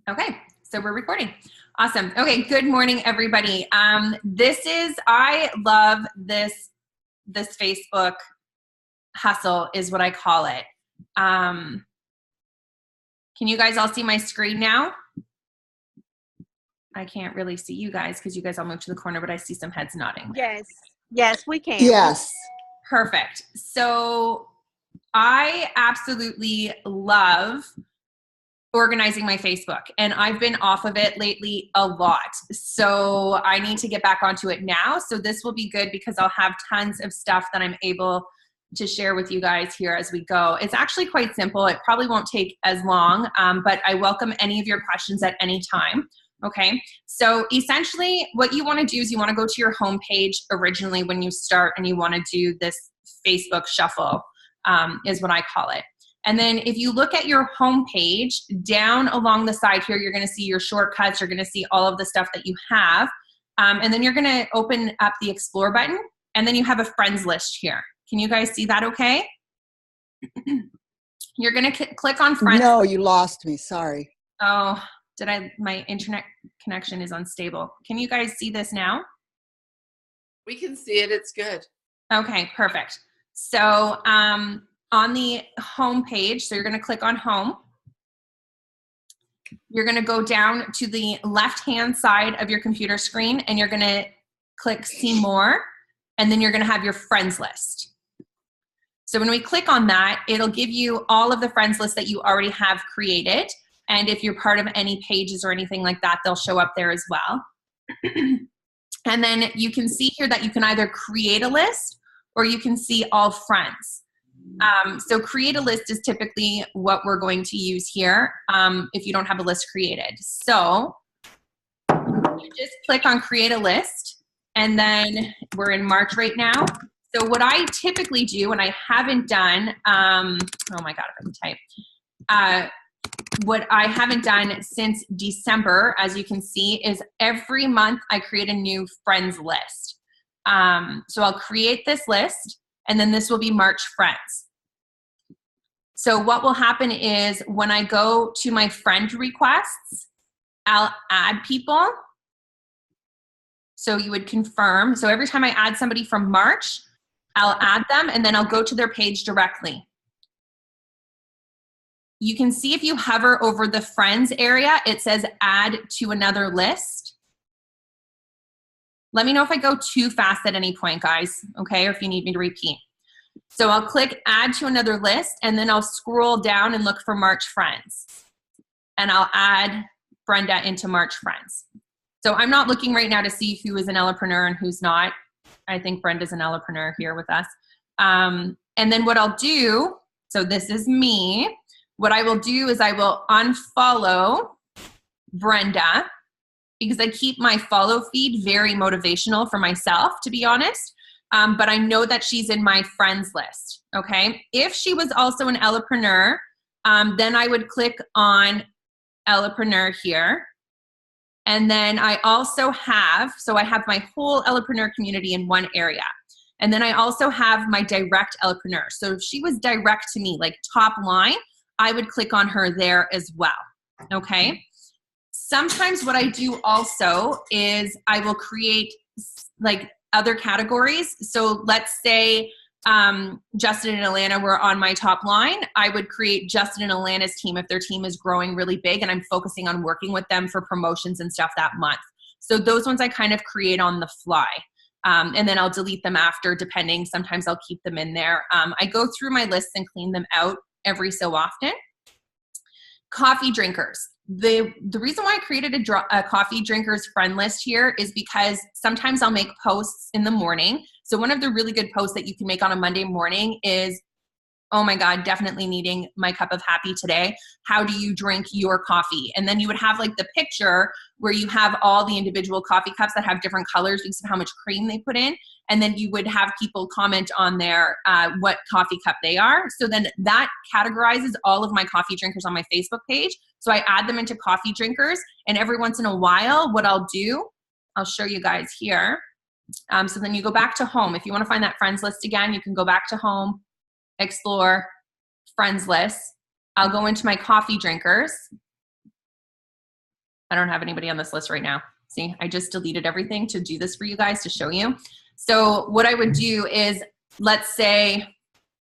Okay, so we're recording. Awesome. Okay, good morning, everybody. I love this Facebook hustle is what I call it. Can you guys all see my screen now? I can't really see you guys because you guys all moved to the corner, but I see some heads nodding. Yes, we can. Yes. Perfect. So I absolutely love organizing my Facebook, and I've been off of it lately a lot. So I need to get back onto it now. So this will be good because I'll have tons of stuff that I'm able to share with you guys here as we go. It's actually quite simple. It probably won't take as long, but I welcome any of your questions at any time. Okay, so essentially what you want to do is you want to go to your home page originally when you start, and you want to do this Facebook shuffle, is what I call it. And then if you look at your home page, down along the side here, you're going to see your shortcuts. You're going to see all of the stuff that you have. And then you're going to open up the Explore button, and then you have a friends list here. Can you guys see that okay? You're going to click on friends. No, you lost me. Sorry. Oh, my internet connection is unstable. Can you guys see this now? We can see it. It's good. Okay, perfect. So on the home page, so you're going to click on home. You're going to go down to the left-hand side of your computer screen, and you're going to click see more, and then you're going to have your friends list. So when we click on that, it'll give you all of the friends list that you already have created. And if you're part of any pages or anything like that, they'll show up there as well. And then you can see here that you can either create a list or you can see all friends. So create a list is typically what we're going to use here if you don't have a list created. So you just click on create a list, and then we're in March right now. So what I typically do, and I haven't done, oh my God, if I can type, what I haven't done since December, as you can see, is every month I create a new friends list. So I'll create this list, and then this will be March friends. So what will happen is when I go to my friend requests, I'll add people. So you would confirm. So every time I add somebody from March, I'll add them, and then I'll go to their page directly. You can see if you hover over the friends area, it says add to another list. Let me know if I go too fast at any point, guys, okay, or if you need me to repeat. So I'll click add to another list, and then I'll scroll down and look for March friends. And I'll add Brenda into March friends. So I'm not looking right now to see who is an Ellepreneur and who's not. I think Brenda's an Ellepreneur here with us. And then what I'll do, so this is me. What I will do is I will unfollow Brenda, because I keep my follow feed very motivational for myself, to be honest. But I know that she's in my friends list, okay? If she was also an Ellepreneur, then I would click on Ellepreneur here. And then I also have, so I have my whole Ellepreneur community in one area. And then I also have my direct Ellepreneur. So if she was direct to me, like top line, I would click on her there as well, okay? Sometimes what I do also is I will create like other categories. So let's say Justin and Alana were on my top line. I would create Justin and Alana's team if their team is growing really big and I'm focusing on working with them for promotions and stuff that month. So those ones I kind of create on the fly. And then I'll delete them after, depending. Sometimes I'll keep them in there. I go through my lists and clean them out every so often. Coffee drinkers. The reason why I created a coffee drinkers friend list here is because sometimes I'll make posts in the morning. So one of the really good posts that you can make on a Monday morning is, oh my God, definitely needing my cup of happy today. How do you drink your coffee? And then you would have like the picture where you have all the individual coffee cups that have different colors because of how much cream they put in. And then you would have people comment on their what coffee cup they are. So then that categorizes all of my coffee drinkers on my Facebook page. So I add them into coffee drinkers. And every once in a while, what I'll do, I'll show you guys here. So then you go back to home. If you want to find that friends list again, you can go back to home, explore, friends list. I'll go into my coffee drinkers. I don't have anybody on this list right now. See, I just deleted everything to do this for you guys to show you. So what I would do is, let's say,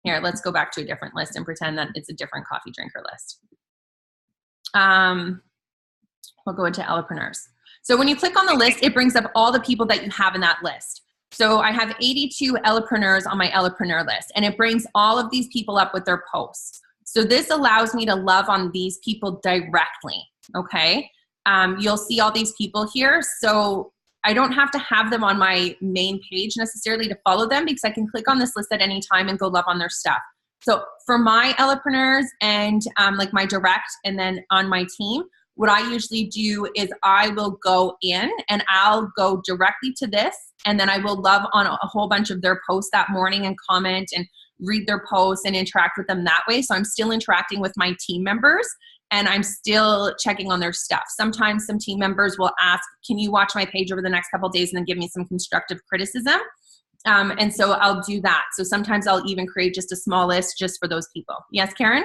here, let's go back to a different list and pretend that it's a different coffee drinker list. We'll go into Ellepreneurs. So when you click on the list, it brings up all the people that you have in that list. So I have 82 Ellepreneurs on my Ellepreneur list, and it brings all of these people up with their posts. So this allows me to love on these people directly, okay? You'll see all these people here. So I don't have to have them on my main page necessarily to follow them, because I can click on this list at any time and go love on their stuff. So for my Ellepreneurs and like my direct and then on my team, what I usually do is I will go in and I'll go directly to this, and then I will love on a whole bunch of their posts that morning and comment and read their posts and interact with them that way. So I'm still interacting with my team members, and I'm still checking on their stuff. Sometimes some team members will ask, can you watch my page over the next couple of days and then give me some constructive criticism? And so I'll do that. So sometimes I'll even create just a small list just for those people. Yes, Karen?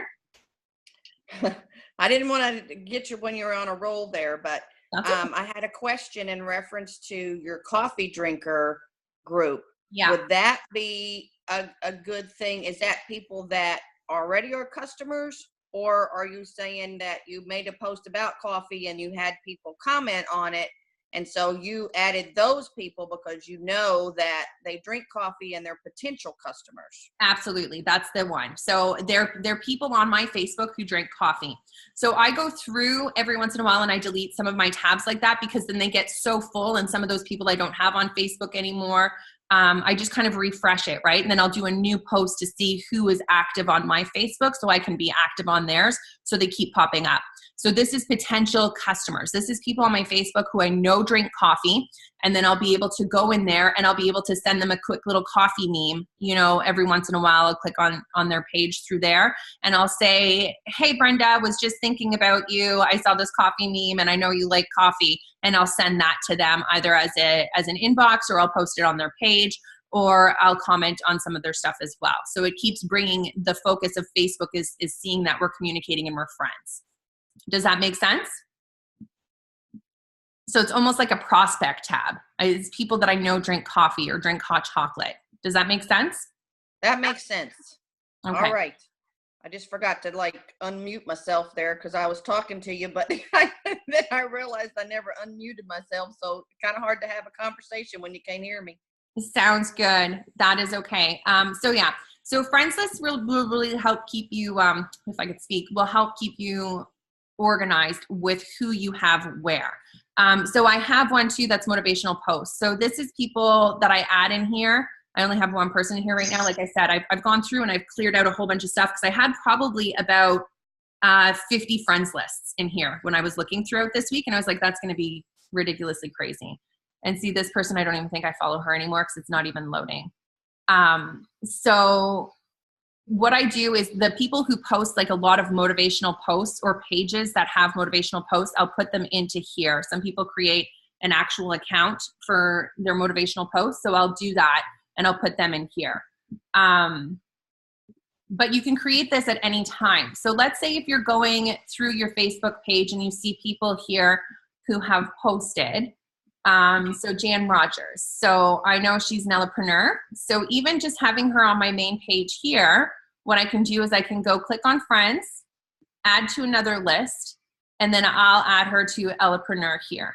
I didn't want to get you when you were on a roll there, but Okay. I had a question in reference to your coffee drinker group. Yeah. Would that be a good thing? Is that people that already are customers, or are you saying that you made a post about coffee and you had people comment on it, and so you added those people because you know that they drink coffee and they're potential customers? Absolutely. That's the one. So they're people on my Facebook who drink coffee. So I go through every once in a while and I delete some of my tabs like that, because then they get so full, and some of those people I don't have on Facebook anymore. I just kind of refresh it, right? And then I'll do a new post to see who is active on my Facebook so I can be active on theirs, so they keep popping up. So this is potential customers. This is people on my Facebook who I know drink coffee, and then I'll be able to go in there and I'll be able to send them a quick little coffee meme. You know, every once in a while I'll click on their page through there and I'll say, hey Brenda, was just thinking about you. I saw this coffee meme and I know you like coffee. And I'll send that to them either as an inbox, or I'll post it on their page, or I'll comment on some of their stuff as well. So it keeps bringing the focus of Facebook is seeing that we're communicating and we're friends. Does that make sense? So it's almost like a prospect tab. It's people that I know drink coffee or drink hot chocolate. Does that make sense? That makes sense. Okay. All right. I just forgot to unmute myself there because I was talking to you, but then I realized I never unmuted myself. So kind of hard to have a conversation when you can't hear me. Sounds good. That is okay. So yeah. So friends lists will really help keep you, if I could speak, will help keep you organized with who you have where. So I have one too that's motivational posts. So this is people that I add in here. I only have one person here right now. Like I said, I've gone through and I've cleared out a whole bunch of stuff because I had probably about 50 friends lists in here when I was looking throughout this week. And I was like, that's going to be ridiculously crazy. And see, this person, I don't even think I follow her anymore because it's not even loading. So what I do is the people who post like a lot of motivational posts or pages that have motivational posts, I'll put them into here. Some people create an actual account for their motivational posts. So I'll do that and I'll put them in here. But you can create this at any time. So let's say if you're going through your Facebook page and you see people here who have posted, so Jan Rogers. So I know she's an Ellepreneur. So even just having her on my main page here, what I can do is I can go click on friends, add to another list, and then I'll add her to Ellepreneur here.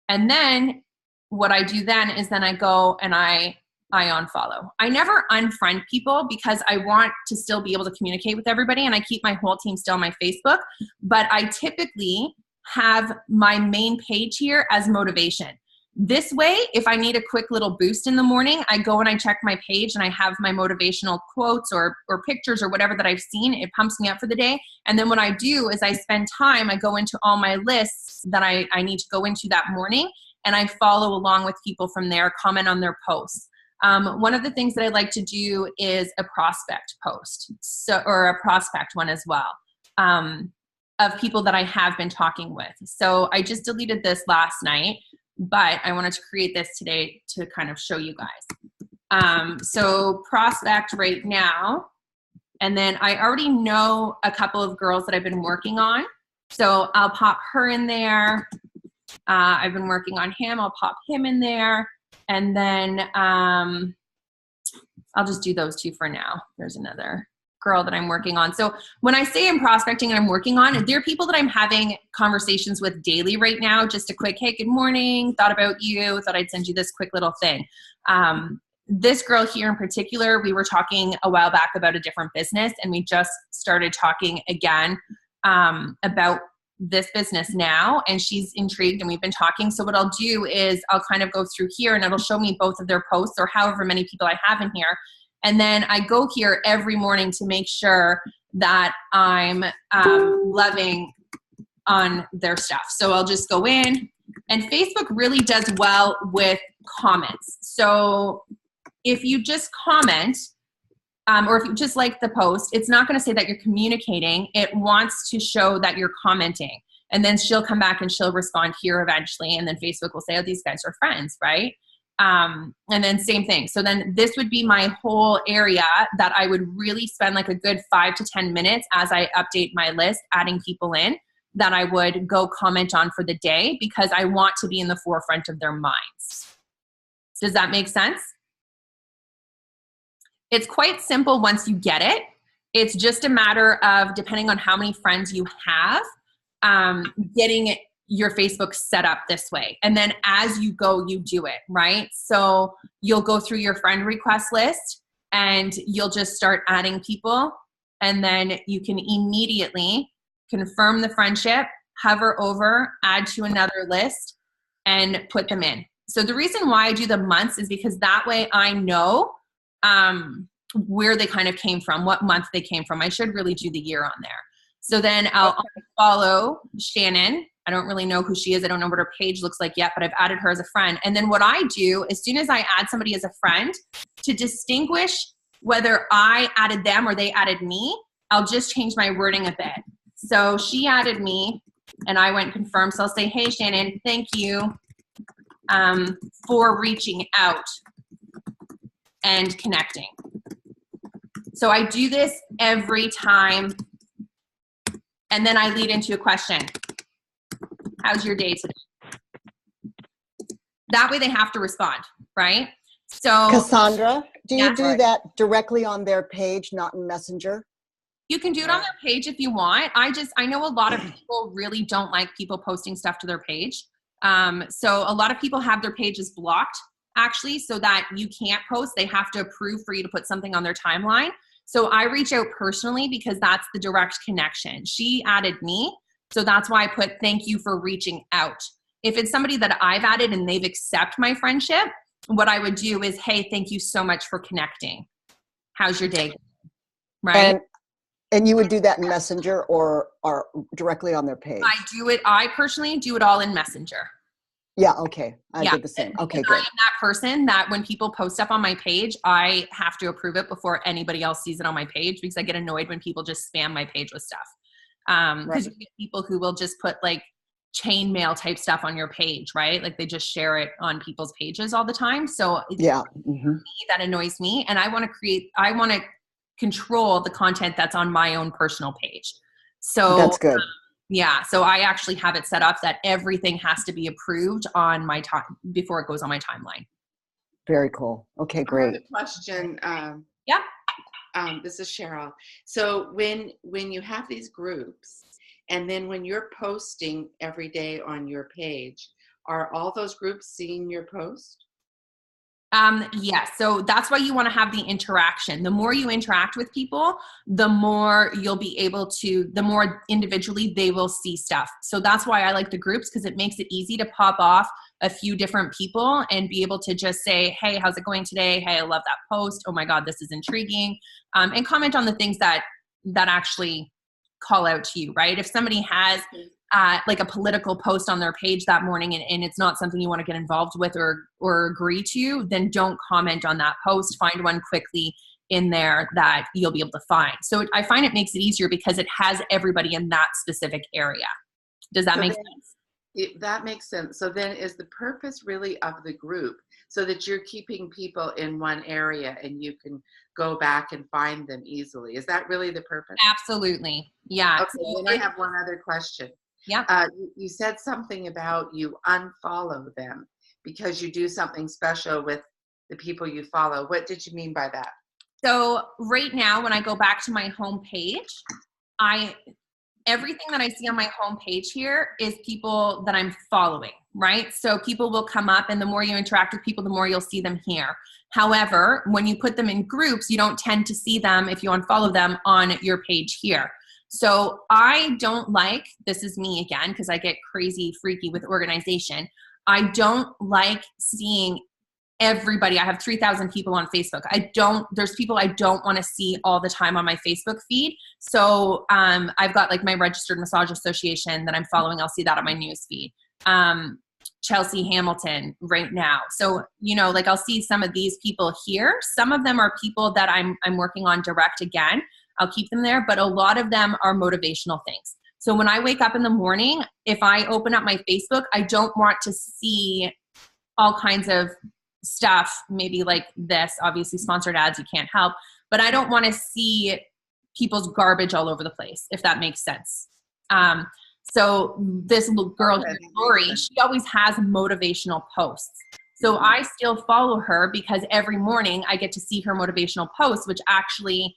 And then what I do then is then I go and I unfollow. I never unfriend people because I want to still be able to communicate with everybody, and I keep my whole team still on my Facebook, but I typically have my main page here as motivation. This way, if I need a quick little boost in the morning, I go and I check my page and I have my motivational quotes or pictures or whatever that I've seen. It pumps me up for the day. And then what I do is I spend time, I go into all my lists that I need to go into that morning, and I follow along with people from there, comment on their posts. One of the things that I like to do is a prospect post, or a prospect one as well, of people that I have been talking with. So I just deleted this last night, but I wanted to create this today to kind of show you guys. So prospect right now, and then I already know a couple of girls that I've been working on. So I'll pop her in there. I've been working on him. I'll pop him in there. And then I'll just do those two for now. There's another girl that I'm working on. So when I say I'm prospecting and I'm working on, there are people that I'm having conversations with daily right now. Just a quick, hey, good morning. Thought about you. Thought I'd send you this quick little thing. This girl here in particular, we were talking a while back about a different business, and we just started talking again about this business now, and she's intrigued and we've been talking. So what I'll do is I'll kind of go through here and it'll show me both of their posts or however many people I have in here. And then I go here every morning to make sure that I'm loving on their stuff. So I'll just go in, and Facebook really does well with comments. So if you just comment, or if you just like the post, it's not going to say that you're communicating. It wants to show that you're commenting. And then she'll come back and she'll respond here eventually. And then Facebook will say, oh, these guys are friends, right? And then same thing. So then this would be my whole area that I would really spend like a good 5 to 10 minutes as I update my list, adding people in that I would go comment on for the day, because I want to be in the forefront of their minds. Does that make sense? It's quite simple once you get it. It's just a matter of, depending on how many friends you have, getting your Facebook set up this way. And then as you go, you do it, right? So you'll go through your friend request list and you'll just start adding people. And then you can immediately confirm the friendship, hover over, add to another list, and put them in. So the reason why I do the months is because that way I know where they kind of came from, what month they came from. I should really do the year on there. So then I'll follow Shannon. I don't really know who she is. I don't know what her page looks like yet, but I've added her as a friend. And then what I do, as soon as I add somebody as a friend, to distinguish whether I added them or they added me, I'll just change my wording a bit. So she added me and I went confirm. So I'll say, hey, Shannon, thank you for reaching out and connecting. So I do this every time. And then I lead into a question. How's your day today? That way they have to respond, right? So Cassandra, do you Yeah. do that directly on their page, not in Messenger? you can do it on their page if you want. I know a lot of people really don't like people posting stuff to their page. So a lot of people have their pages blocked, actually, so that you can't post. They have to approve for you to put something on their timeline. So I reach out personally because that's the direct connection. She added me, so that's why I put thank you for reaching out. If it's somebody that I've added and they've accepted my friendship, what I would do is, hey, thank you so much for connecting. How's your day? Right? And you would do that in Messenger or directly on their page? I personally do it all in Messenger. Yeah, okay. I did the same. Okay, And good. I am that person that when people post stuff on my page, I have to approve it before anybody else sees it on my page, because I get annoyed when people just spam my page with stuff. Because you get people who will just put like chain mail type stuff on your page, right? Like they just share it on people's pages all the time. So Yeah. that annoys me. And I want to control the content that's on my own personal page. So That's good. yeah. So I actually have it set up that everything has to be approved on my time before it goes on my timeline. Very cool. Okay, great. I have a question. Yeah. This is Cheryl. So when you have these groups, and then when you're posting every day on your page, are all those groups seeing your post? Yes. So that's why you want to have the interaction. The more you interact with people, the more you'll be able to, the more individually they will see stuff. So that's why I like the groups, because it makes it easy to pop off a few different people and be able to just say, hey, how's it going today? Hey, I love that post. Oh my God, this is intriguing. And comment on the things that actually call out to you, right? If somebody has like a political post on their page that morning and it's not something you want to get involved with or agree to, then don't comment on that post. Find one quickly in there that you'll be able to find. So I find it makes it easier because it has everybody in that specific area. Does that make sense? That makes sense. So then is the purpose really of the group so that you're keeping people in one area and you can go back and find them easily? Is that really the purpose? Absolutely. Yeah. Okay, then I have one other question. Yeah. You said something about you unfollow them because you do something special with the people you follow. What did you mean by that? So right now, when I go back to my home page, everything that I see on my home page here is people that I'm following, right? So people will come up, and the more you interact with people, the more you'll see them here. However, when you put them in groups, you don't tend to see them if you unfollow them on your page here. So I don't like, this is me again, because I get crazy freaky with organization. I don't like seeing everybody. I have 3,000 people on Facebook. There's people I don't want to see all the time on my Facebook feed. So I've got like my registered massage association that I'm following. I'll see that on my news feed. Chelsea Hamilton right now. So, like I'll see some of these people here. Some of them are people that I'm working on direct again. I'll keep them there, but a lot of them are motivational things. So when I wake up in the morning, if I open up my Facebook, I don't want to see all kinds of stuff, maybe like this, obviously sponsored ads, you can't help, but I don't want to see people's garbage all over the place, if that makes sense. So this little girl, Lori, she always has motivational posts. So I still follow her because every morning I get to see her motivational posts, which actually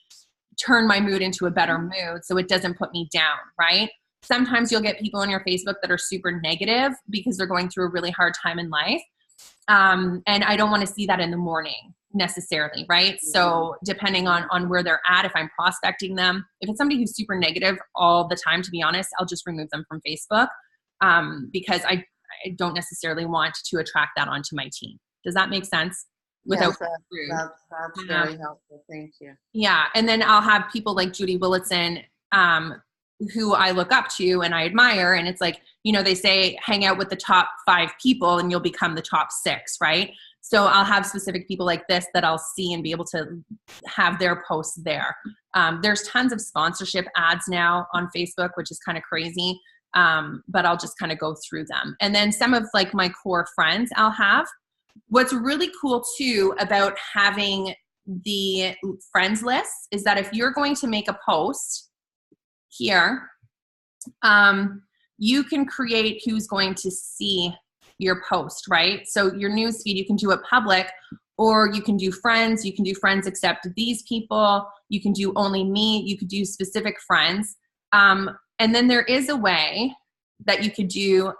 turn my mood into a better mood. So it doesn't put me down, right? Sometimes you'll get people on your Facebook that are super negative because they're going through a really hard time in life. And I don't want to see that in the morning necessarily, right? So depending on where they're at, if I'm prospecting them, if it's somebody who's super negative all the time, to be honest, I'll just remove them from Facebook because I don't necessarily want to attract that onto my team. Does that make sense? Yes, that's very helpful. Thank you. Yeah. And then I'll have people like Judy Willitson, who I look up to and I admire. And it's like, they say hang out with the top 5 people and you'll become the top 6, right? So I'll have specific people like this that I'll see and be able to have their posts there. There's tons of sponsorship ads now on Facebook, which is kind of crazy. But I'll just kind of go through them. And then some of like my core friends I'll have. What's really cool too about having the friends list is that if you're going to make a post here, you can create who's going to see your post, right? So your newsfeed, you can do it public, or you can do friends. You can do friends except these people. You can do only me. You could do specific friends. And then there is a way that you could do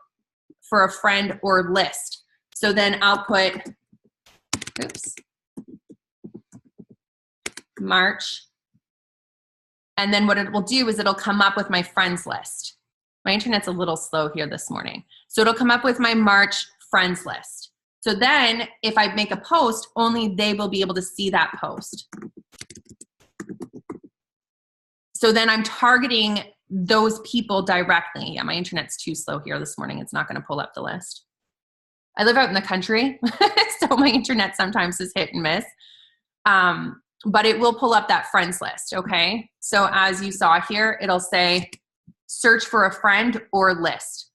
for a friend or list. So then I'll put, March. And then what it will do is it'll come up with my friends list. My internet's a little slow here this morning. So it'll come up with my March friends list. So then if I make a post, only they will be able to see that post. So then I'm targeting those people directly. Yeah, my internet's too slow here this morning. It's not going to pull up the list. I live out in the country, so my internet sometimes is hit and miss. But it will pull up that friends list, okay? So as you saw here, it'll say search for a friend or list.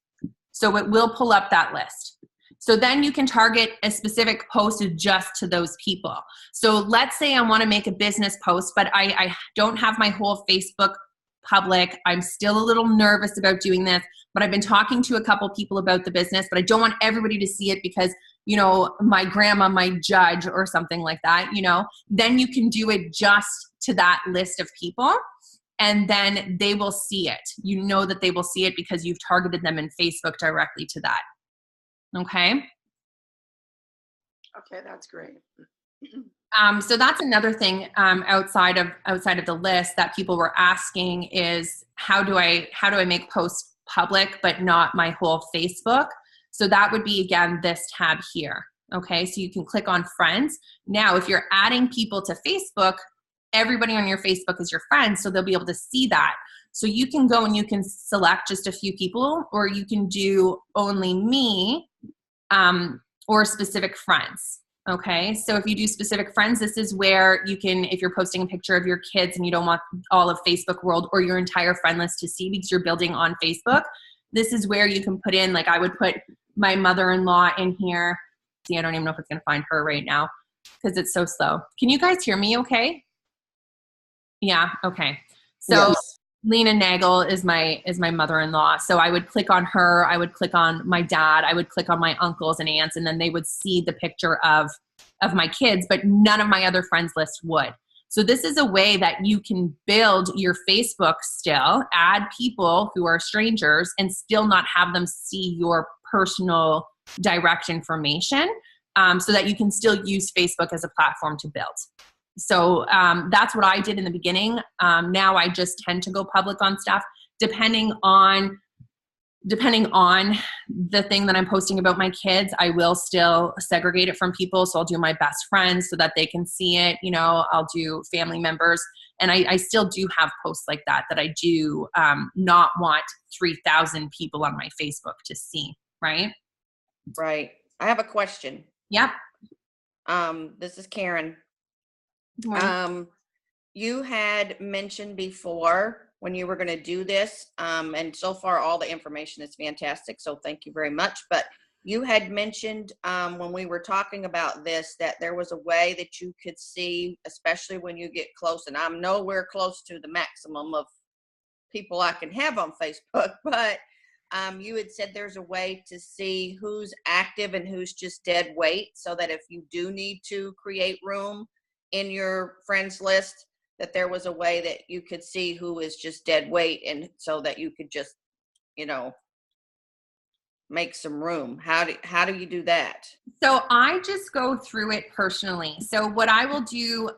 So it will pull up that list. So then you can target a specific post just to those people. So let's say I want to make a business post, but I don't have my whole Facebook public. I'm still a little nervous about doing this, but I've been talking to a couple people about the business, but I don't want everybody to see it because, my grandma might judge or something like that, then you can do it just to that list of people. And then they will see it. That they will see it because you've targeted them in Facebook directly to that. Okay. Okay, that's great. So that's another thing outside of the list that people were asking is how do I make posts public but not my whole Facebook? So that would be again this tab here. Okay, so you can click on friends. Now, if you're adding people to Facebook, everybody on your Facebook is your friend, so they'll be able to see that. So you can go and you can select just a few people, or you can do only me or specific friends. Okay, so if you do specific friends, this is where you can, if you're posting a picture of your kids and you don't want all of Facebook world or your entire friend list to see because you're building on Facebook, this is where you can put in, like I would put my mother-in-law in here. See, I don't even know if it's going to find her right now because it's so slow. Can you guys hear me okay? Yeah, okay. So Yes. Lena Nagel is my mother-in-law. So I would click on her, I would click on my dad, I would click on my uncles and aunts, and then they would see the picture of my kids, but none of my other friends list would. So this is a way that you can build your Facebook still, add people who are strangers and still not have them see your personal direct information, so that you can still use Facebook as a platform to build. So that's what I did in the beginning. Now I just tend to go public on stuff depending on the thing that I'm posting about my kids. I will still segregate it from people. So I'll do my best friends so that they can see it. You know, I'll do family members. And I still do have posts like that I do not want 3,000 people on my Facebook to see. Right? Right. I have a question. Yep. This is Karen. Good morning. You had mentioned before when you were going to do this, and so far all the information is fantastic, so thank you very much. But you had mentioned when we were talking about this that there was a way that you could see, especially when you get close, and I'm nowhere close to the maximum of people I can have on Facebook, but you had said there's a way to see who's active and who's just dead weight, so that if you do need to create room in your friends list, that there was a way that you could see who is just dead weight, and so that you could just, you know, make some room. How do you do that? So I just go through it personally. So what I will do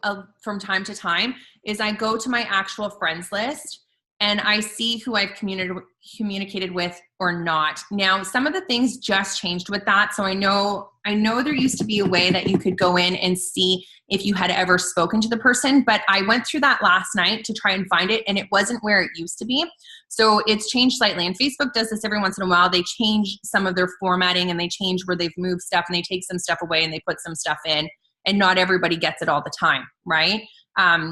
from time to time is I go to my actual friends list and I see who I've communicated with or not. Now, some of the things just changed with that. So I know there used to be a way that you could go in and see if you had ever spoken to the person, but I went through that last night to try and find it, and it wasn't where it used to be. So it's changed slightly. And Facebook does this every once in a while. They change some of their formatting and they change where they've moved stuff, and they take some stuff away and they put some stuff in, and not everybody gets it all the time, right?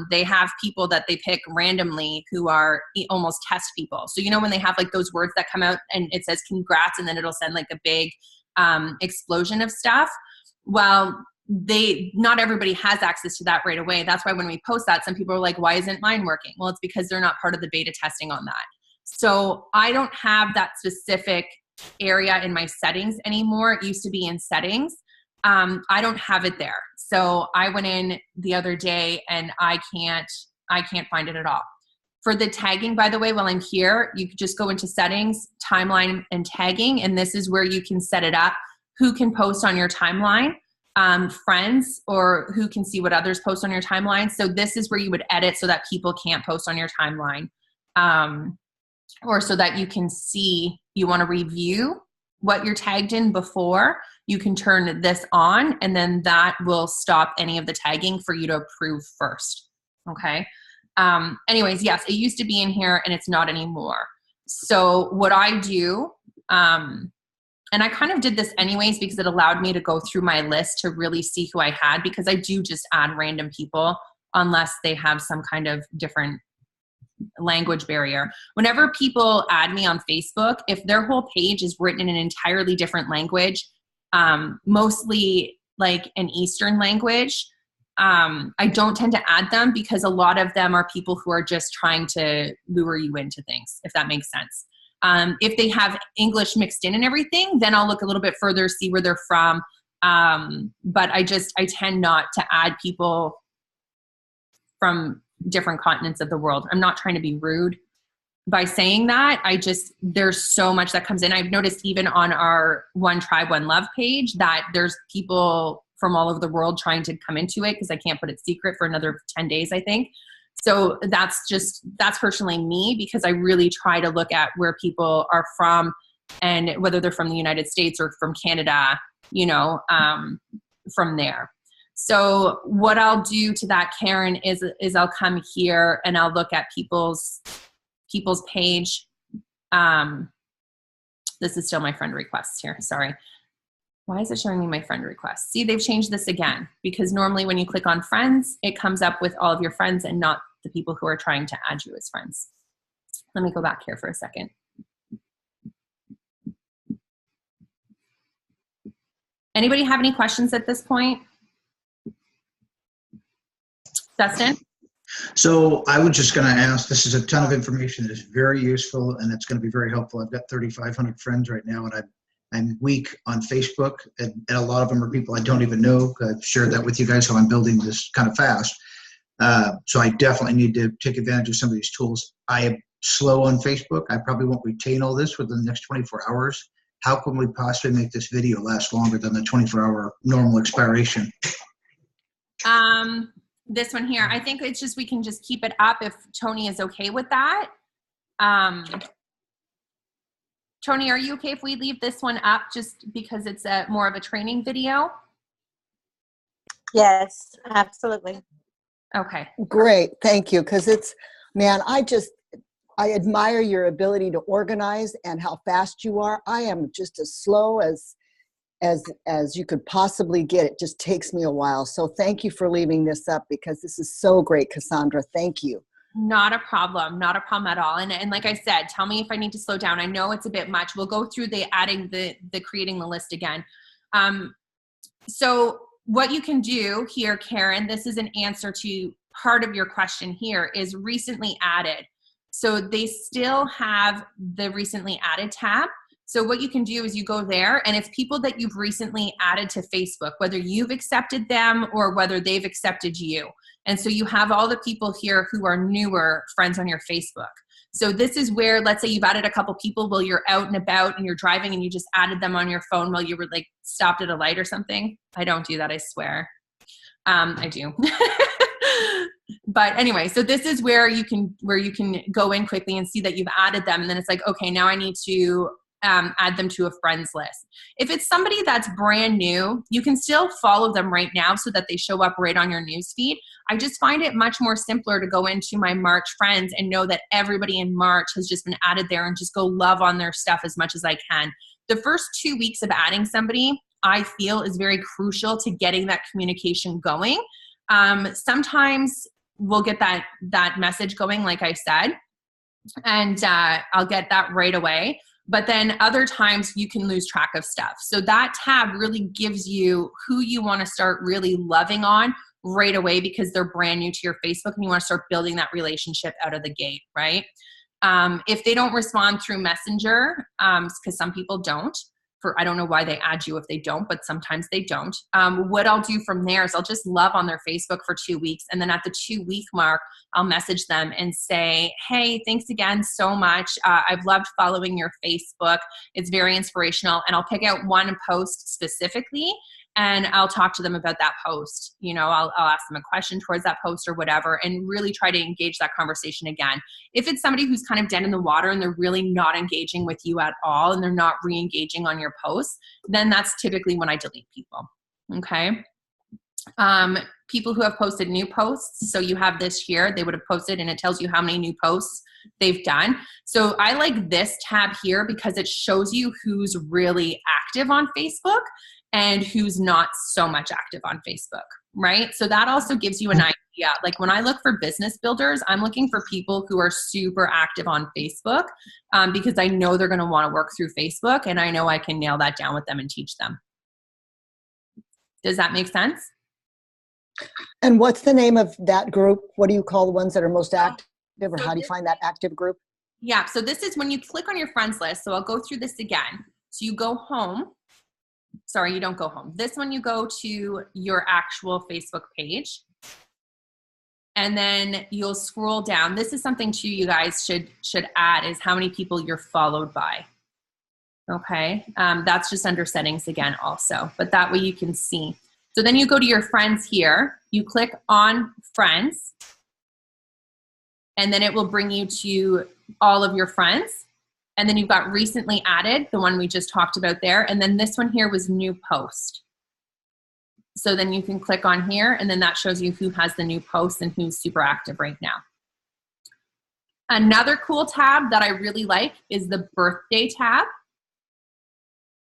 They have people that they pick randomly who are almost test people. So, you know, when they have like those words that come out and it says congrats, and then it'll send like a big explosion of stuff. Well, not everybody has access to that right away. That's why when we post that, some people are like, why isn't mine working? Well, it's because they're not part of the beta testing on that. So I don't have that specific area in my settings anymore. It used to be in settings. I don't have it there. So I went in the other day and I can't find it at all. For the tagging, by the way, while I'm here, you could just go into settings, timeline, and tagging. And this is where you can set it up. Who can post on your timeline, friends, or who can see what others post on your timeline. So this is where you would edit so that people can't post on your timeline. Or so that you can see, you want to review what you're tagged in before, you can turn this on, and then that will stop any of the tagging for you to approve first. Okay. Anyways, yes, it used to be in here and it's not anymore. So what I do, and I kind of did this anyways because it allowed me to go through my list to really see who I had, because I do just add random people unless they have some kind of different language barrier. Whenever people add me on Facebook, if their whole page is written in an entirely different language, mostly like an Eastern language, I don't tend to add them, because a lot of them are people who are just trying to lure you into things, if that makes sense. If they have English mixed in and everything, then I'll look a little bit further, see where they're from. But I tend not to add people from different continents of the world. I'm not trying to be rude by saying that. There's so much that comes in. I've noticed even on our One Tribe, One Love page that there's people from all over the world trying to come into it, because I can't put it secret for another 10 days, I think. So that's personally me, because I really try to look at where people are from and whether they're from the United States or from Canada, from there. So what I'll do to that, Karen, is I'll come here and I'll look at people's page. This is still my friend requests here. Sorry. Why is it showing me my friend requests? See, they've changed this again, because normally when you click on friends, it comes up with all of your friends and not the people who are trying to add you as friends. Let me go back here for a second. Anybody have any questions at this point? Dustin? So I was just going to ask, this is a ton of information that is very useful and it's going to be very helpful. I've got 3,500 friends right now, and I'm weak on Facebook, and a lot of them are people I don't even know. I've shared that with you guys, how I'm building this kind of fast. So I definitely need to take advantage of some of these tools. I am slow on Facebook. I probably won't retain all this within the next 24 hours. How can we possibly make this video last longer than the 24-hour normal expiration? This one here, I think it's just, we can just keep it up if Tony is okay with that. Tony, are you okay if we leave this one up just because it's more of a training video? Yes, absolutely. Okay. Great, thank you. Because it's, man, I admire your ability to organize and how fast you are. I am just as slow as you could possibly get. It just takes me a while. So thank you for leaving this up, because this is so great, Cassandra. Thank you. Not a problem at all. And like I said, tell me if I need to slow down. I know it's a bit much. We'll go through the adding the creating the list again. So what you can do here, Karen, this is an answer to part of your question here, is recently added. So they still have the recently added tab. So what you can do is you go there, and it's people that you've recently added to Facebook, whether you've accepted them or whether they've accepted you. And so you have all the people here who are newer friends on your Facebook. So this is where, let's say you've added a couple people while you're out and about and you're driving and you just added them on your phone while you were like stopped at a light or something. I don't do that, I swear. I do. But anyway, so this is where you can go in quickly and see that you've added them. And then it's like, okay, now I need to add them to a friends list. If it's somebody that's brand new, you can still follow them right now so that they show up right on your newsfeed. I just find it much more simpler to go into my March friends and know that everybody in March has just been added there, and just go love on their stuff as much as I can. The first 2 weeks of adding somebody, I feel, is very crucial to getting that communication going. Sometimes we'll get that message going, like I said, and I'll get that right away. But then other times you can lose track of stuff. So that tab really gives you who you want to start really loving on right away, because they're brand new to your Facebook and you want to start building that relationship out of the gate, right? If they don't respond through Messenger, because some people don't, I don't know why they add you if they don't, but sometimes they don't. What I'll do from there is I'll just love on their Facebook for 2 weeks. And then at the 2-week mark, I'll message them and say, hey, thanks again so much. I've loved following your Facebook. It's very inspirational. And I'll pick out one post specifically, and I'll talk to them about that post. You know, I'll ask them a question towards that post or whatever, and really try to engage that conversation again. If it's somebody who's kind of dead in the water and they're really not engaging with you at all, and they're not re-engaging on your posts, then that's typically when I delete people. Okay. People who have posted new posts. So you have this here, they would have posted, and it tells you how many new posts they've done. So I like this tab here because it shows you who's really active on Facebook and who's not so much active on Facebook, right? So that also gives you an idea. Like when I look for business builders, I'm looking for people who are super active on Facebook, because I know they're going to want to work through Facebook, and I know I can nail that down with them and teach them. Does that make sense? And what's the name of that group? What do you call the ones that are most active, or how do you find that active group? Yeah, so this is when you click on your friends list. So I'll go through this again. So you go home. Sorry, you don't go home. This one, you go to your actual Facebook page, and then you'll scroll down. This is something too you guys should add, is how many people you're followed by. Okay, that's just under settings again also, but that way you can see. So then you go to your friends here, you click on friends, and then it will bring you to all of your friends. And then you've got recently added, the one we just talked about there. And then this one here was new post. So then you can click on here, and then that shows you who has the new post and who's super active right now. Another cool tab that I really like is the birthday tab.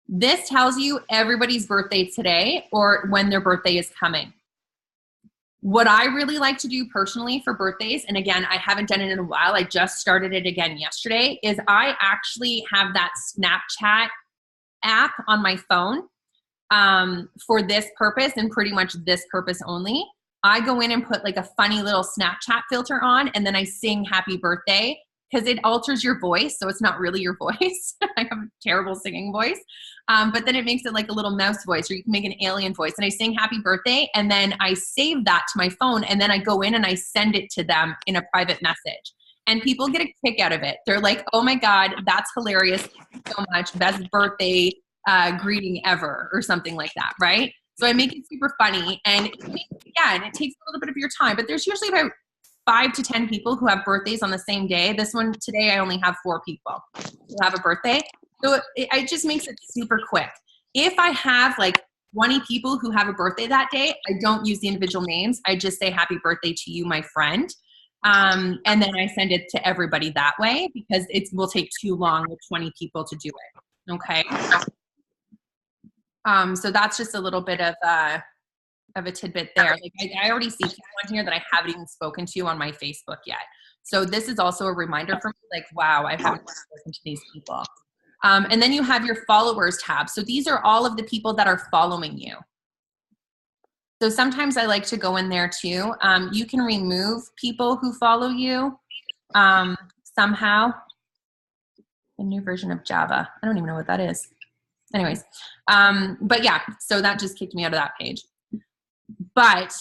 This tells you everybody's birthday today or when their birthday is coming. What I really like to do personally for birthdays, and again, I haven't done it in a while, I just started it again yesterday, is I actually have that Snapchat app on my phone for this purpose, and pretty much this purpose only. I go in and put like a funny little Snapchat filter on, and then I sing happy birthday, because it alters your voice. So it's not really your voice. I have a terrible singing voice. But then it makes it like a little mouse voice, or you can make an alien voice. And I sing happy birthday, and then I save that to my phone, and then I go in and I send it to them in a private message. And people get a kick out of it. They're like, oh my God, that's hilarious. Thank you so much. Best birthday greeting ever, or something like that, right? So I make it super funny, and it takes a little bit of your time, but there's usually about 5 to 10 people who have birthdays on the same day. This one today, I only have 4 people who have a birthday. So it just makes it super quick. If I have like 20 people who have a birthday that day, I don't use the individual names. I just say happy birthday to you, my friend. And then I send it to everybody that way, because it will take too long with 20 people to do it. Okay. So that's just a little bit of a tidbit there. Like I already see people on here that I haven't even spoken to on my Facebook yet. So this is also a reminder for me, like, wow, I haven't spoken to these people. And then you have your followers tab. So these are all of the people that are following you. So sometimes I like to go in there too. You can remove people who follow you somehow. A new version of Java. I don't even know what that is. Anyways, but yeah, so that just kicked me out of that page. But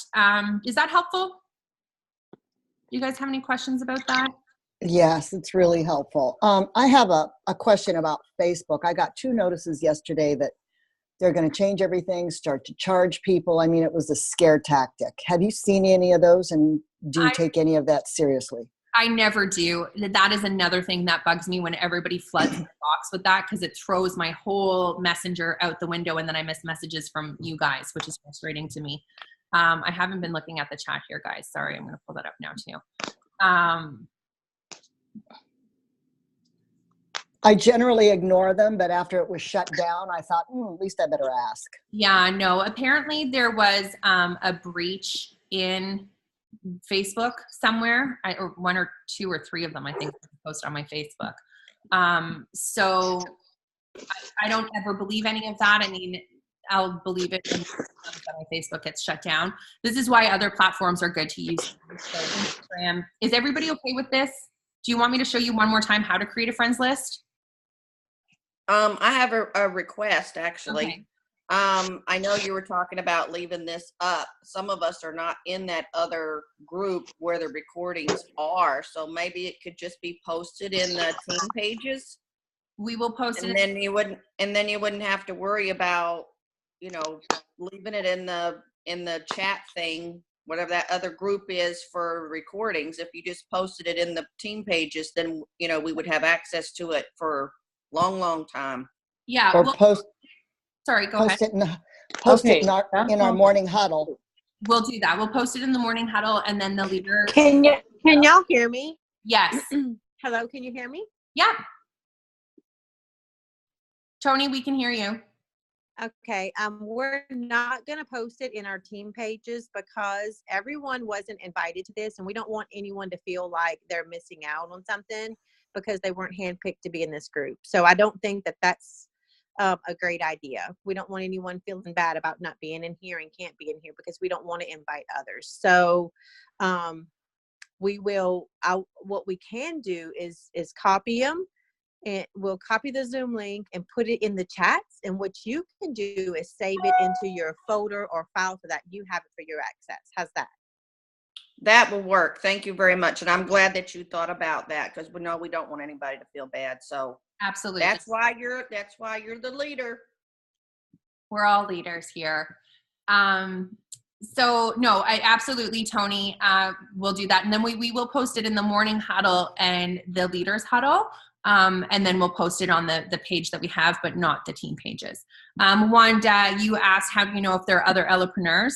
is that helpful? Do you guys have any questions about that? Yes, it's really helpful. I have a question about Facebook. I got 2 notices yesterday that they're going to change everything, start to charge people. I mean, it was a scare tactic. Have you seen any of those, and do you take any of that seriously? I never do. That is another thing that bugs me when everybody floods the box with that, because it throws my whole messenger out the window, and then I miss messages from you guys, which is frustrating to me. I haven't been looking at the chat here, guys. Sorry, I'm going to pull that up now too. I generally ignore them, but after it was shut down, I thought, at least I better ask. Yeah, no, apparently there was a breach in Facebook somewhere, or 1 or 2 or 3 of them, I think, posted on my Facebook. So I don't ever believe any of that. I mean, I'll believe it when my Facebook gets shut down. This is why other platforms are good to use. So Instagram. Is everybody okay with this? Do you want me to show you one more time how to create a friends list? I have a request, actually. Okay. I know you were talking about leaving this up. Some of us are not in that other group where the recordings are, so maybe it could just be posted in the team pages. We will post and it. then you wouldn't have to worry about, leaving it in the chat thing, whatever that other group is for recordings. If you just posted it in the team pages, then we would have access to it for long time. Yeah. Or post. Sorry, go ahead. Post it in our morning huddle. We'll do that. We'll post it in the morning huddle, and then the leader. Can y'all hear me? Yes. Hello, can you hear me? Yeah. Tony, we can hear you. Okay. We're not going to post it in our team pages because everyone wasn't invited to this, and we don't want anyone to feel like they're missing out on something because they weren't handpicked to be in this group. So I don't think that that's a great idea. We don't want anyone feeling bad about not being in here and can't be in here, because we don't want to invite others. So what we can do is copy them, and we'll copy the Zoom link and put it in the chats. And what you can do is save it into your folder or file so that you have it for your access. How's that? That will work. Thank you very much. And I'm glad that you thought about that, because we know we don't want anybody to feel bad. So absolutely. That's why you're the leader. We're all leaders here. So no, I absolutely, Tony, will do that. And then we will post it in the morning huddle and the leaders huddle. And then we'll post it on the page that we have, but not the team pages. Wanda, you asked, how do you know if there are other Ellepreneurs?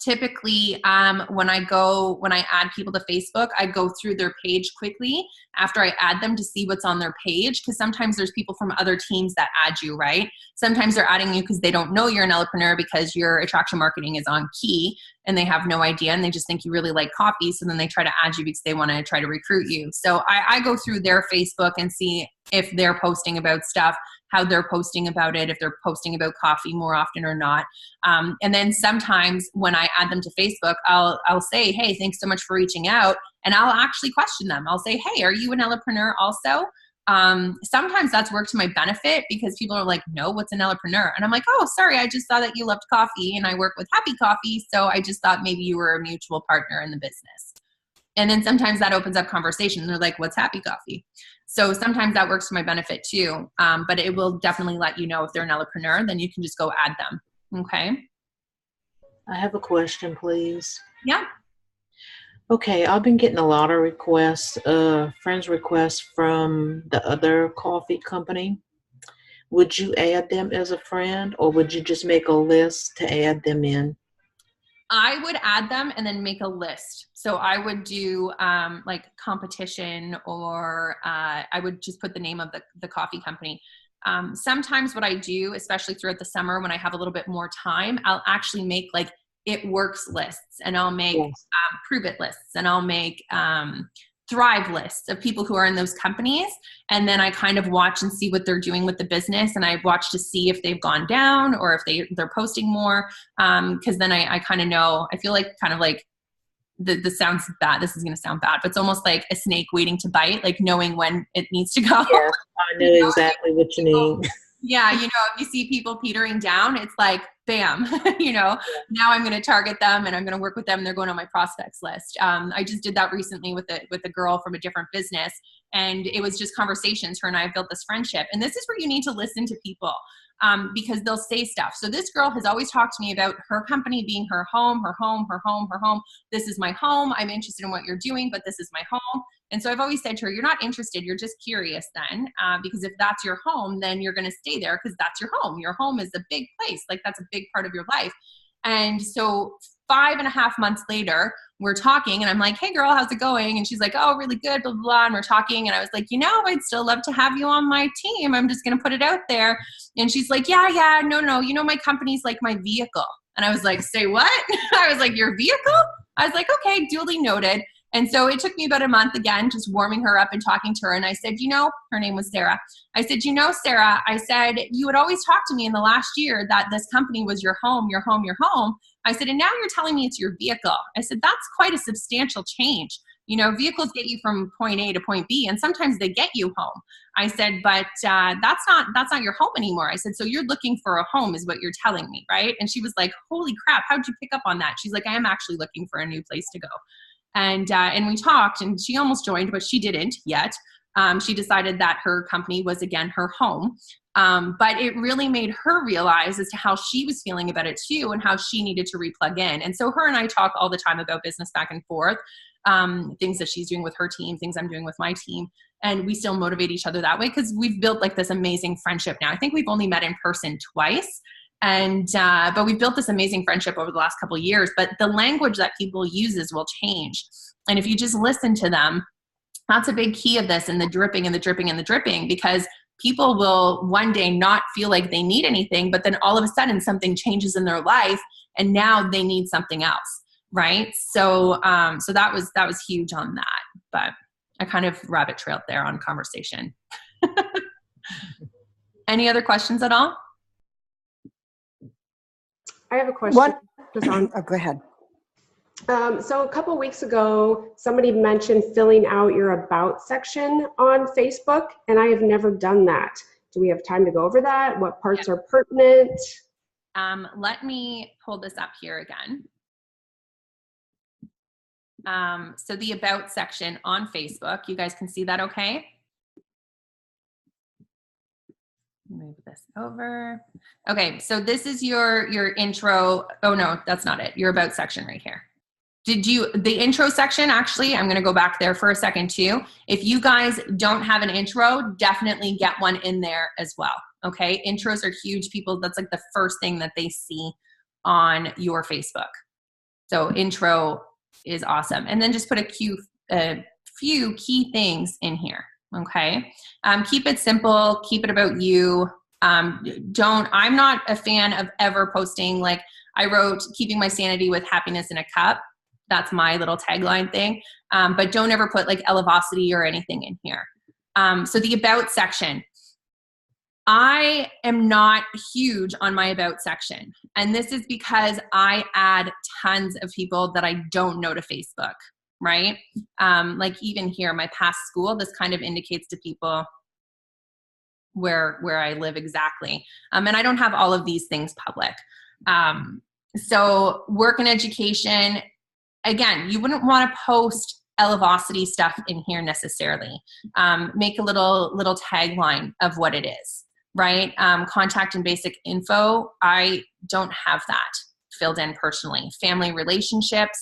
Typically, when I add people to Facebook, I go through their page quickly after I add them to see what's on their page, because sometimes there's people from other teams that add you, right? Sometimes they're adding you because they don't know you're an Ellepreneur, because your attraction marketing is on key and they have no idea, and they just think you really like coffee, so then they try to add you because they want to try to recruit you. So I go through their Facebook and see if they're posting about stuff, how they're posting about it, if they're posting about coffee more often or not. And then sometimes when I add them to Facebook, I'll say, hey, thanks so much for reaching out. And I'll actually question them. I'll say, hey, are you an Ellepreneur also? Sometimes that's worked to my benefit because people are like, no, what's an Ellepreneur? And I'm like, oh, sorry, I just saw that you loved coffee and I work with Happy Coffee. So I just thought maybe you were a mutual partner in the business. And then sometimes that opens up conversation. They're like, what's Happy Coffee? So sometimes that works to my benefit too. But it will definitely let you know if they're an Ellepreneur, then you can just go add them. Okay. I have a question, please. Yeah. Okay, I've been getting a lot of requests, friends requests from the other coffee company. Would you add them as a friend, or would you just make a list to add them in? I would add them and then make a list. So I would do like competition, or I would just put the name of the coffee company. Sometimes what I do, especially throughout the summer when I have a little bit more time, I'll actually make like it works lists, and I'll make prove it lists, and I'll make thrive lists of people who are in those companies. And then I kind of watch and see what they're doing with the business. And I watch to see if they've gone down or if they're posting more. Cause then I kind of know, I feel like kind of like this sounds bad. This is going to sound bad, but it's almost like a snake waiting to bite, like knowing when it needs to go. Yes, I know exactly what you mean. Yeah. You know, if you see people petering down, it's like, bam, you know, now I'm going to target them and I'm going to work with them. And they're going on my prospects list. I just did that recently with a girl from a different business, and it was just conversations. Her and I have built this friendship, and this is where you need to listen to people. Because they'll say stuff. So this girl has always talked to me about her company being her home, her home, her home, her home. This is my home. I'm interested in what you're doing, but this is my home. And so I've always said to her, you're not interested. You're just curious then, because if that's your home, then you're going to stay there because that's your home. Your home is a big place. Like that's a big part of your life. And so 5.5 months later, we're talking and I'm like, hey girl, how's it going? And she's like, oh, really good, blah, blah, blah. And we're talking. And I was like, you know, I'd still love to have you on my team. I'm just going to put it out there. And she's like, yeah, no. You know, my company's like my vehicle. And I was like, say what? I was like, your vehicle? I was like, okay, duly noted. And so it took me about a month again, just warming her up and talking to her. And I said, you know, her name was Sarah. I said, you know, Sarah, I said, you would always talk to me in the last year that this company was your home, your home, your home. I said, and now you're telling me it's your vehicle. I said, that's quite a substantial change. You know, vehicles get you from point A to point B, and sometimes they get you home. I said, but that's not your home anymore. I said, so you're looking for a home is what you're telling me, right? And she was like, holy crap, how'd you pick up on that? She's like, I am actually looking for a new place to go. And we talked, and she almost joined, but she didn't yet. She decided that her company was, again, her home. But it really made her realize as to how she was feeling about it too, and how she needed to replug in. And so her and I talk all the time about business back and forth, things that she's doing with her team, things I'm doing with my team. And we still motivate each other that way because we've built like this amazing friendship now. I think we've only met in person twice. And, but we've built this amazing friendship over the last couple of years, but the language that people uses will change. And if you just listen to them, that's a big key of this, and the dripping and the dripping and the dripping, because people will one day not feel like they need anything, but then all of a sudden something changes in their life and now they need something else. Right. So, so that was huge on that, but I kind of rabbit trailed there on conversation. Any other questions at all? I have a question. What? Oh, go ahead. So a couple weeks ago, somebody mentioned filling out your about section on Facebook, and I have never done that. Do we have time to go over that? What parts are pertinent? Let me pull this up here again. So the about section on Facebook, you guys can see that okay? Move this over. Okay, so this is your intro. Oh no, that's not it. Your about section right here. The intro section, actually, I'm gonna go back there for a second too. If you guys don't have an intro, definitely get one in there as well, okay? Intros are huge. People, that's like the first thing that they see on your Facebook. So intro is awesome. And then just put a few key things in here, okay? Keep it simple, keep it about you. I'm not a fan of ever posting, like I wrote, keeping my sanity with happiness in a cup. That's my little tagline thing. But don't ever put like elevosity or anything in here. So the about section. I am not huge on my about section. And this is because I add tons of people that I don't know to Facebook, right? Like even here, my past school, this kind of indicates to people where I live exactly. And I don't have all of these things public. So work and education, again, you wouldn't want to post Elevocity stuff in here necessarily. Make a little tagline of what it is, right? Contact and basic info, I don't have that filled in personally. Family relationships.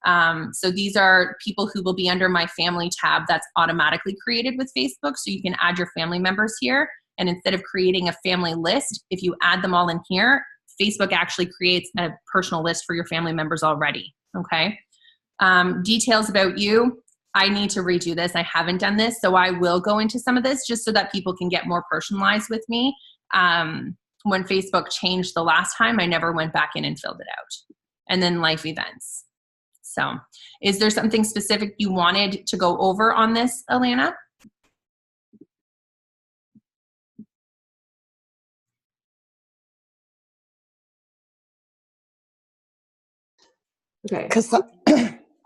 So these are people who will be under my family tab that's automatically created with Facebook. So you can add your family members here. And instead of creating a family list, if you add them all in here, Facebook actually creates a personal list for your family members already. Okay. Details about you. I need to redo this. I haven't done this. So I will go into some of this just so that people can get more personalized with me. When Facebook changed the last time, I never went back in and filled it out. And then life events. So is there something specific you wanted to go over on this, Alana? Okay. Because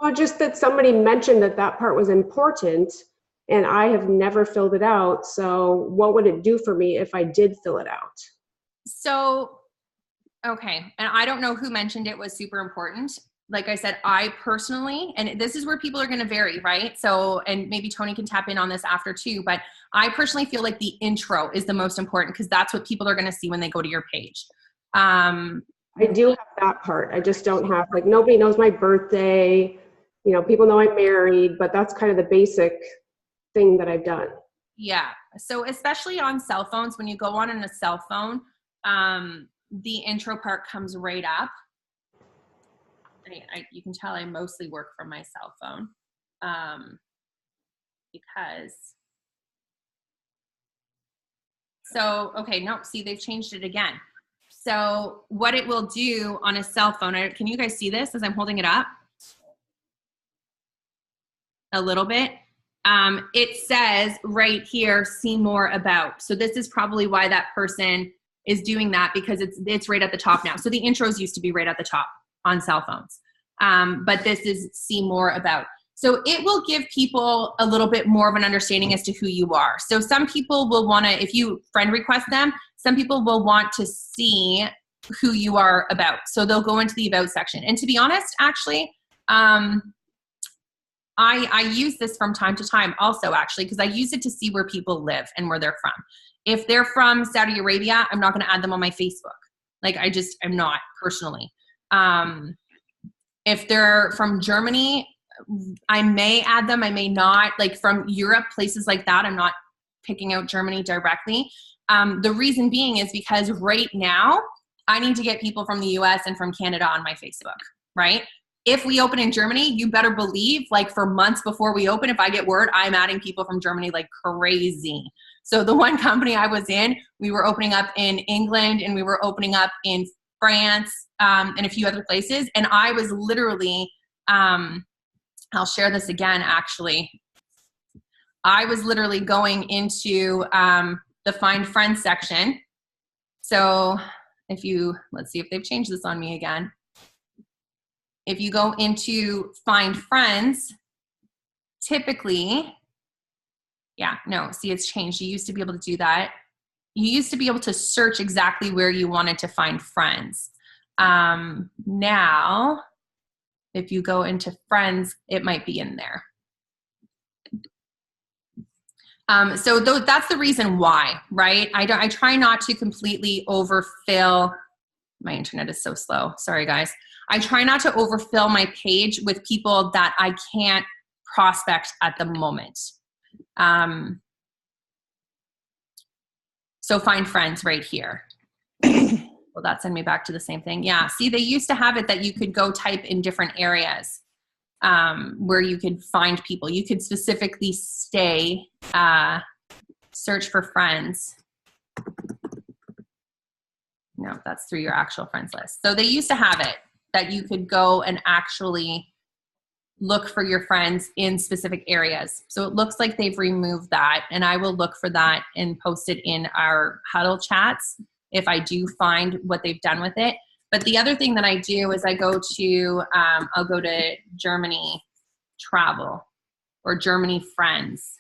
Well, just that somebody mentioned that that part was important, and I have never filled it out. So what would it do for me if I did fill it out? So, okay. And I don't know who mentioned it was super important. Like I said, I personally, and this is where people are going to vary, right? So, and maybe Tony can tap in on this after too, but I personally feel like the intro is the most important because that's what people are going to see when they go to your page. I do have that part. I just don't have, like, nobody knows my birthday. You know, people know I'm married, but that's kind of the basic thing that I've done. Yeah. So especially on cell phones, when you go on a cell phone, the intro part comes right up. You can tell I mostly work from my cell phone because. So, okay, no, see, they've changed it again. So what it will do on a cell phone, can you guys see this as I'm holding it up? A little bit. It says right here, see more about. So this is probably why that person is doing that, because it's right at the top now. So the intros used to be right at the top on cell phones. But this is see more about. So it will give people a little bit more of an understanding as to who you are. So some people will want to, if you friend request them, some people will want to see who you are about. So they'll go into the about section. And to be honest, actually, I use this from time to time also, actually, because I use it to see where people live and where they're from. If they're from Saudi Arabia, I'm not going to add them on my Facebook. Like, I'm not personally. If they're from Germany, I may add them, I may not. Like from Europe, places like that, I'm not picking out Germany directly. The reason being is because right now, I need to get people from the US and from Canada on my Facebook, right? If we open in Germany, you better believe, like for months before we open, if I get word, I'm adding people from Germany like crazy. So the one company I was in, we were opening up in England and we were opening up in France and a few other places. And I was literally, I'll share this again, actually. I was literally going into the Find Friends section. So let's see if they've changed this on me again. If you go into Find Friends, typically, see, it's changed. You used to be able to do that. You used to be able to search exactly where you wanted to find friends. Now, if you go into Friends, it might be in there. So that's the reason why, right? I try not to completely overfill. My internet is so slow. Sorry, guys. I try not to overfill my page with people that I can't prospect at the moment. So Find Friends right here. Will that send me back to the same thing? Yeah, see, they used to have it that you could go type in different areas where you could find people. You could specifically search for friends. No, that's through your actual friends list. So they used to have it that you could go and actually look for your friends in specific areas. So it looks like they've removed that, and I will look for that and post it in our huddle chats if I do find what they've done with it. But the other thing that I do is I go to, I'll go to Germany travel or Germany friends.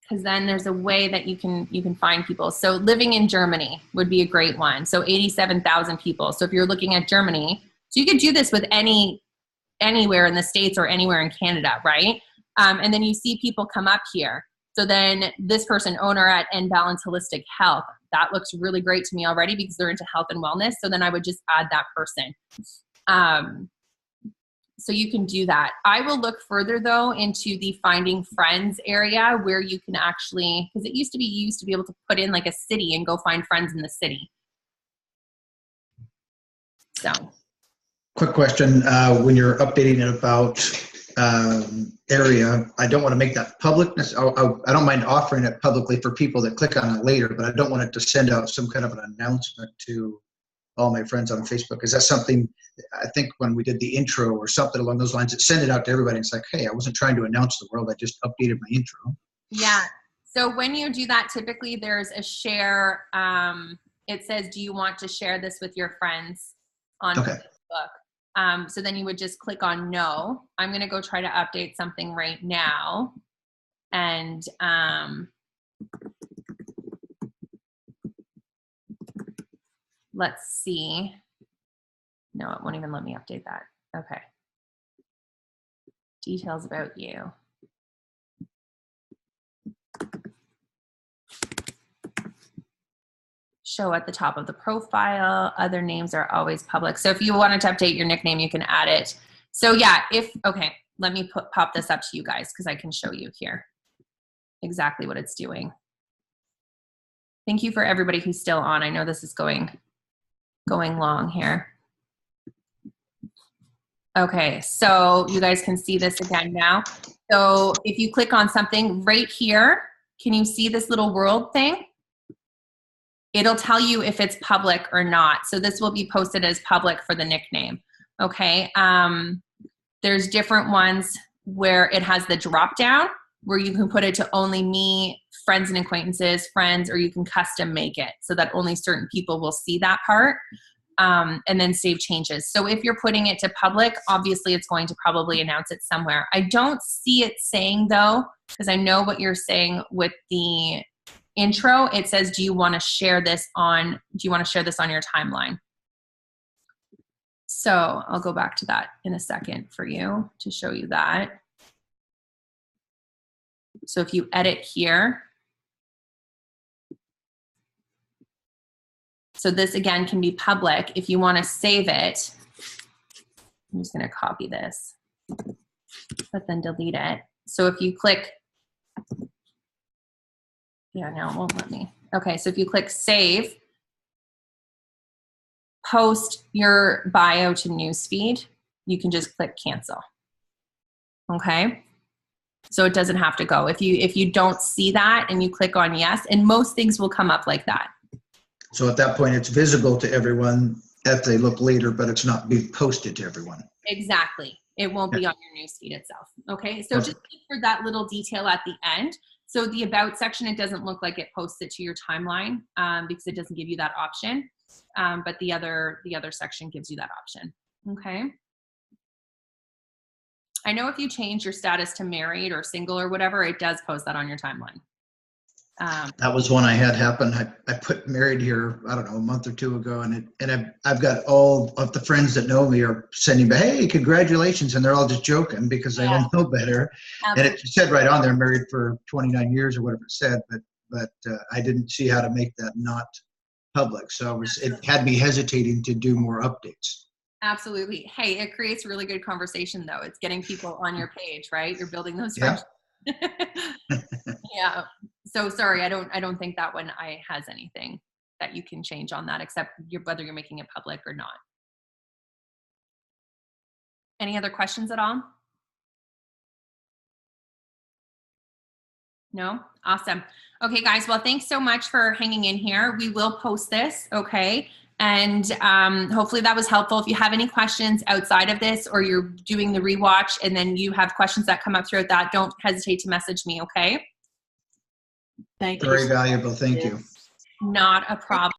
Because then there's a way that you can find people. So living in Germany would be a great one. So 87,000 people. So if you're looking at Germany, so you could do this with anywhere in the States or anywhere in Canada, right? And then you see people come up here. So then this person, owner at End Balance Holistic Health, that looks really great to me already because they're into health and wellness. So then I would just add that person. So you can do that. I will look further though into the finding friends area where you can actually, because it used to be able to put in like a city and go find friends in the city. So. Quick question, when you're updating it about area, I don't want to make that public. I don't mind offering it publicly for people that click on it later, but I don't want it to send out some kind of an announcement to all my friends on Facebook. Is that something, I think when we did the intro or something along those lines, it sent it out to everybody. It's like, hey, I wasn't trying to announce the world. I just updated my intro. Yeah. So when you do that, typically there's a share. It says, do you want to share this with your friends on Facebook? So then you would just click on no. I'm going to go try to update something right now. And let's see. No, it won't even let me update that. Okay. Details about you. Show at the top of the profile. Other names are always public. So if you wanted to update your nickname, you can add it. So yeah, okay, let me pop this up to you guys because I can show you here exactly what it's doing. Thank you for everybody who's still on. I know this is going long here. Okay, so you guys can see this again now. So if you click on something right here, can you see this little world thing? It'll tell you if it's public or not. So this will be posted as public for the nickname. Okay, there's different ones where it has the drop down where you can put it to only me, friends and acquaintances, friends, or you can custom make it so that only certain people will see that part. And then save changes. So if you're putting it to public, obviously it's going to probably announce it somewhere. I don't see it saying though, because I know what you're saying with the intro. It says, do you want to share this on your timeline? So I'll go back to that in a second for you to show you that. So if you edit here, so this again can be public. If you want to save it, I'm just going to copy this, but then delete it. So if you click, yeah, no, it won't let me. Okay, so if you click save, post your bio to newsfeed, you can just click cancel. Okay, so it doesn't have to go. If you don't see that and you click on yes, and most things will come up like that. So at that point, it's visible to everyone if they look later, but it's not being posted to everyone. Exactly. It won't be on your newsfeed itself. Okay. So just look for that little detail at the end. So the about section, it doesn't look like it posts it to your timeline because it doesn't give you that option. But the other section gives you that option. Okay. I know if you change your status to married or single or whatever, it does post that on your timeline. That was one I had happen. I put married here, I don't know, a month or two ago, and I've got all of the friends that know me are sending me, hey, congratulations, and they're all just joking because they all know better. And it said right on there, married for 29 years or whatever it said, but I didn't see how to make that not public, so it had me hesitating to do more updates. Absolutely. Hey, it creates really good conversation though. It's getting people on your page, right? You're building those friendships. Yeah. So sorry, I don't think that one has anything that you can change on that except whether you're making it public or not. Any other questions at all? No? Awesome. Okay, guys. Well, thanks so much for hanging in here. We will post this, okay? And hopefully that was helpful. If you have any questions outside of this, or you're doing the rewatch and then you have questions that come up throughout that, don't hesitate to message me, okay? Thank you. Very valuable. Thank you. Not a problem.